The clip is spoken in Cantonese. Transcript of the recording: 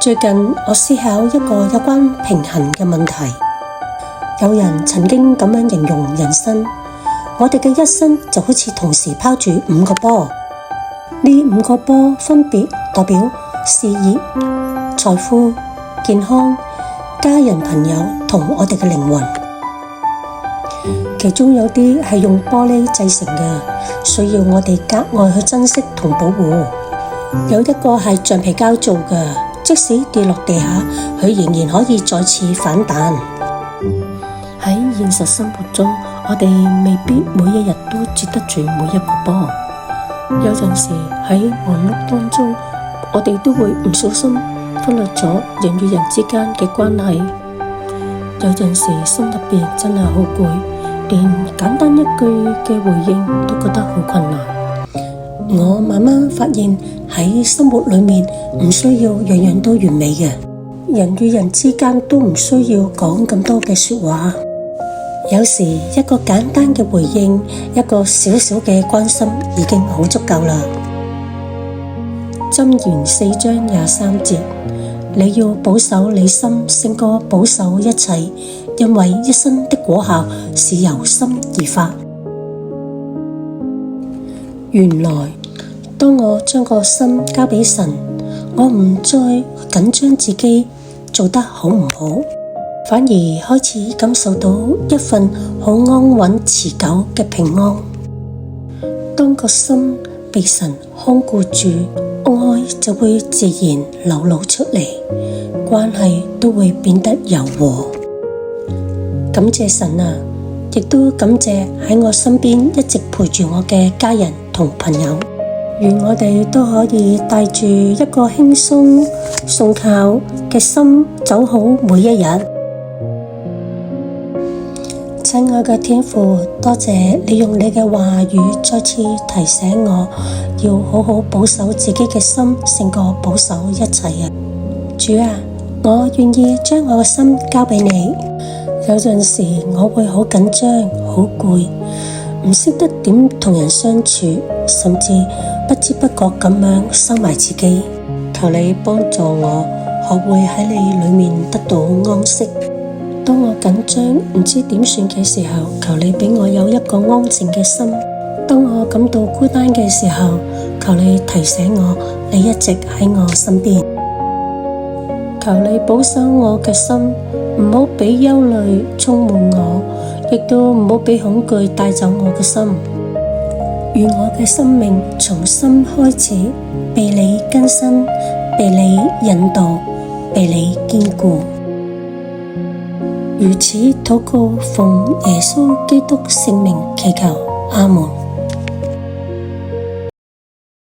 最近我思考一個有關平衡嘅問題。有人曾經咁樣形容人生，我哋嘅一生就好似同時拋住5個波，呢5個波分別代表事業、財富、健康、家人朋友同我哋嘅靈魂。其中有啲係用玻璃製成嘅，需要我哋格外去珍惜同保護。有一個係橡皮膠做嘅，即使跌落地下，佢仍然可以再次反彈。喺現實生活中，我哋未必每一日都接得住每一個波。有陣時喺忙碌當中，我哋都會唔小心忽略咗人與人之間嘅關係。有陣時心入邊真係好攰，連簡單一句嘅回應都覺得好困難。我慢慢發現喺生活裏面唔需要樣樣都完美嘅，人與人之間都唔需要講咁多嘅說話。有時一個簡單嘅回應，一個小小嘅關心已經好足夠啦。箴言4章23節，你要保守你心勝過保守一切，因為一生的果效是由心而發。原來當我將個心交俾神，我唔再緊張自己做得好唔好，反而開始感受到一份好安穩持久嘅平安。當個心被神看顧住，愛就會自然流露出嚟，關係都會變得柔和。感謝神啊，亦都感謝喺我身邊一直陪住我嘅家人同朋友。願我哋都可以帶住一個輕鬆信靠嘅心走好每一日。親愛嘅天父，多謝你用你嘅話語再次提醒我，要好好保守自己嘅心，勝過保守一切啊！主啊，我願意將我嘅心交俾你。有陣時我會好緊張、好攰，唔識得點同人相處，甚至不知不覺咁樣收埋自己。求你幫助我，學會喺你裏面得到安息。當我緊張唔知點算嘅時候，求你俾我有一個安靜嘅心。當我感到孤單嘅時候，求你提醒我，你一直喺我身邊。求你保守我嘅心，唔好俾憂慮充滿我，亦都唔好俾恐懼帶走我嘅心。願我嘅生命從心開始，被你更新，被你引導，被你堅固。如此禱告，奉耶穌基督聖名祈求，阿門。